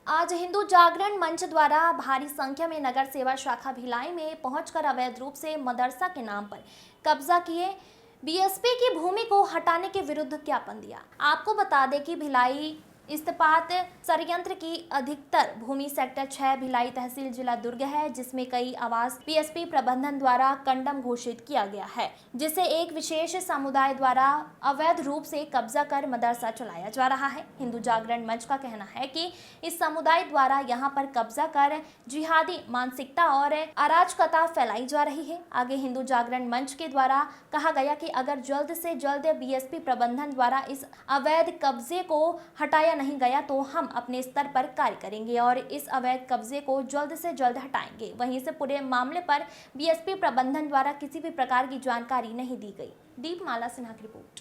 आज हिंदू जागरण मंच द्वारा भारी संख्या में नगर सेवा शाखा भिलाई में पहुंचकर अवैध रूप से मदरसा के नाम पर कब्जा किए बीएसपी की भूमि को हटाने के विरुद्ध ज्ञापन दिया। आपको बता दें कि भिलाई इस्पात संयंत्र की अधिकतर भूमि सेक्टर 6 भिलाई तहसील जिला दुर्ग है, जिसमें कई आवास बीएसपी प्रबंधन द्वारा कंडम घोषित किया गया है, जिसे एक विशेष समुदाय द्वारा अवैध रूप से कब्जा कर मदरसा चलाया जा रहा है। हिंदू जागरण मंच का कहना है कि इस समुदाय द्वारा यहां पर कब्जा कर जिहादी मानसिकता और अराजकता फैलाई जा रही है। आगे हिंदू जागरण मंच के द्वारा कहा गया कि अगर जल्द से जल्द बीएसपी प्रबंधन द्वारा इस अवैध कब्जे को हटाया नहीं गया तो हम अपने स्तर पर कार्य करेंगे और इस अवैध कब्जे को जल्द से जल्द हटाएंगे। वहीं से पूरे मामले पर बीएसपी प्रबंधन द्वारा किसी भी प्रकार की जानकारी नहीं दी गई। दीपमाला सिन्हा की रिपोर्ट।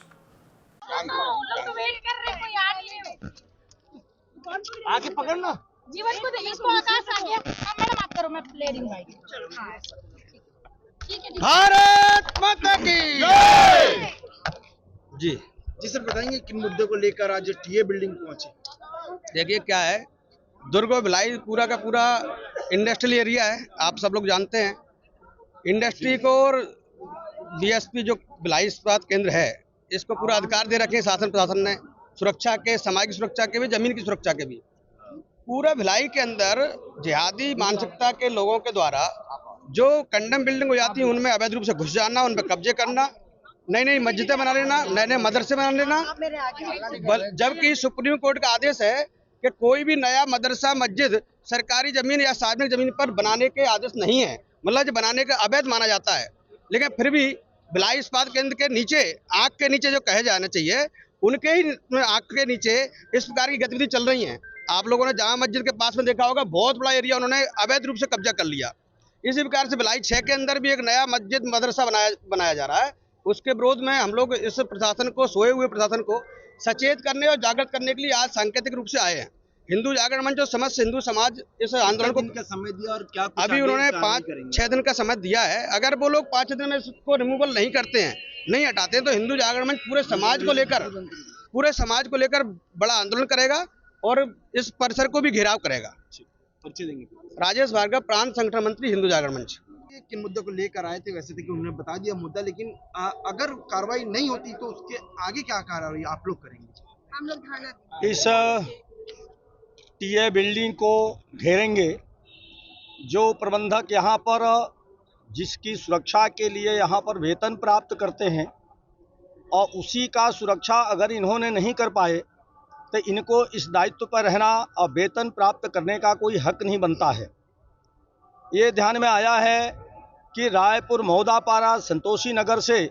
आगे पकड़ना जीवन को इसको आकाश आगे मैडम आप करो, मैं ले रही हूँ भाई। ठीक है भारत माता की जय। जी जी सर, बताएंगे किन मुद्दे को लेकर आज टीए बिल्डिंग पहुंचे? देखिए क्या है, दुर्ग और भिलाई पूरा का पूरा इंडस्ट्रियल एरिया है, आप सब लोग जानते हैं। इंडस्ट्री को और बीएसपी जो भिलाई इस्पात केंद्र है, इसको पूरा अधिकार दे रखे हैं शासन प्रशासन ने, सुरक्षा के, समाज की सुरक्षा के भी, जमीन की सुरक्षा के भी। पूरा भिलाई के अंदर जिहादी मानसिकता के लोगों के द्वारा जो कंडम बिल्डिंग हो जाती है उनमें अवैध रूप से घुस जाना, उन पर कब्जे करना, नई नई मस्जिदें बना लेना, नए नए मदरसे बना लेना। जबकि सुप्रीम कोर्ट का आदेश है कि कोई भी नया मदरसा मस्जिद सरकारी जमीन या सार्वजनिक जमीन पर बनाने के आदेश नहीं है, मतलब जो बनाने का अवैध माना जाता है। लेकिन फिर भी भिलाई इस्पात केंद्र के नीचे, आंख के नीचे जो कहे जाना चाहिए, उनके ही आंख के नीचे इस प्रकार की गतिविधि चल रही है। आप लोगों ने जामा मस्जिद के पास में देखा होगा, बहुत बड़ा एरिया उन्होंने अवैध रूप से कब्जा कर लिया। इसी प्रकार से भिलाई 6 के अंदर भी एक नया मस्जिद मदरसा बनाया जा रहा है। उसके विरोध में हम लोग इस प्रशासन को, सोए हुए प्रशासन को सचेत करने और जागृत करने के लिए आज सांकेतिक रूप से आए हैं। हिंदू जागरण मंच और समस्त हिंदू समाज इस आंदोलन को समय दिया और क्या अभी उन्होंने 5-6 दिन का समय दिया है। अगर वो लोग 5 दिन में इसको रिमूवल नहीं करते हैं, नहीं हटाते हैं, तो हिंदू जागरण मंच पूरे समाज को लेकर बड़ा आंदोलन करेगा और इस परिसर को भी घेराव करेगा। राजेश भार्गव, प्रांत संगठन मंत्री, हिंदू जागरण मंच। किन मुद्दों को लेकर आए थे? वैसे थे कि उन्होंने बता दिया मुद्दा, लेकिन अगर कार्रवाई नहीं होती तो उसके आगे क्या कार्रवाई आप लोग करेंगे? हम लोग थाना इस टीए बिल्डिंग को घेरेंगे। जो प्रबंधक यहाँ पर जिसकी सुरक्षा के लिए यहाँ पर वेतन प्राप्त करते हैं और उसी का सुरक्षा अगर इन्होंने नहीं कर पाए तो इनको इस दायित्व पर रहना और वेतन प्राप्त करने का कोई हक नहीं बनता है। ये ध्यान में आया है कि रायपुर महोदापारा संतोषी नगर से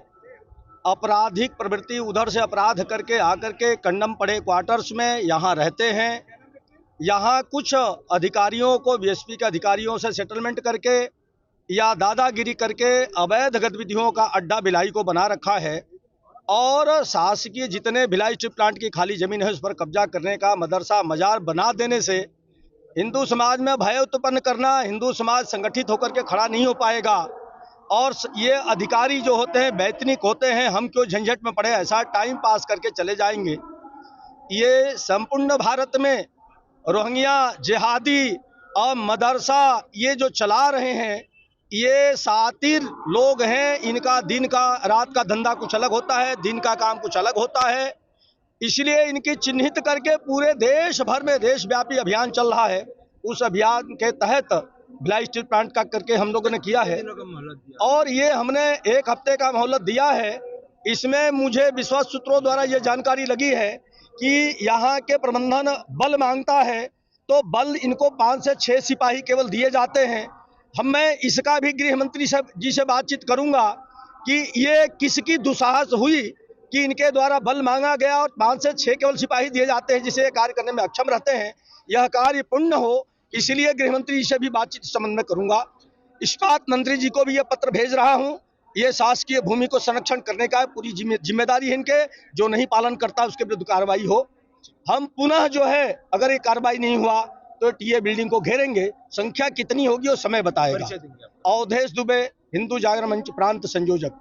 आपराधिक प्रवृत्ति, उधर से अपराध करके आकर के कंडम पड़े क्वार्टर्स में यहाँ रहते हैं। यहाँ कुछ अधिकारियों को, बीएसपी के अधिकारियों से सेटलमेंट करके या दादागिरी करके अवैध गतिविधियों का अड्डा भिलाई को बना रखा है और शासकीय जितने भिलाई स्टील प्लांट की खाली जमीन है उस पर कब्जा करने का, मदरसा मजार बना देने से हिंदू समाज में भय उत्पन्न करना, हिंदू समाज संगठित होकर के खड़ा नहीं हो पाएगा। और ये अधिकारी जो होते हैं वैतनिक होते हैं, हम क्यों झंझट में पड़े, ऐसा टाइम पास करके चले जाएंगे। ये संपूर्ण भारत में रोहिंग्या, जिहादी और मदरसा ये जो चला रहे हैं, ये सातिर लोग हैं। इनका दिन का, रात का धंधा कुछ अलग होता है, दिन का काम कुछ अलग होता है। इसलिए इनकी चिन्हित करके पूरे देश भर में देशव्यापी अभियान चल रहा है। उस अभियान के तहत भिलाई स्टील प्लांट का करके हम लोगों ने किया है और ये हमने 1 हफ्ते का मोहलत दिया है। इसमें मुझे विश्वास सूत्रों द्वारा ये जानकारी लगी है कि यहाँ के प्रबंधन बल मांगता है तो बल इनको 5 से 6 सिपाही केवल दिए जाते हैं। मैं इसका भी गृह मंत्री जी से बातचीत करूँगा कि ये किसकी दुस्साहस हुई कि इनके द्वारा बल मांगा गया और 5 से 6 केवल सिपाही दिए जाते हैं जिसे कार्य करने में अक्षम रहते हैं। यह कार्य पूर्ण हो, इसलिए गृह मंत्री जी से भी बातचीत संबंध में करूंगा। इस्पात मंत्री जी को भी यह पत्र भेज रहा हूं। ये शासकीय भूमि को संरक्षण करने का पूरी जिम्मेदारी है इनके, जो नहीं पालन करता उसके विरुद्ध कार्रवाई हो। हम पुनः जो है, अगर ये कार्रवाई नहीं हुआ तो टीए बिल्डिंग को घेरेंगे। संख्या कितनी होगी वो समय बताएगा। अवधेश दुबे, हिंदू जागरण मंच प्रांत संयोजक।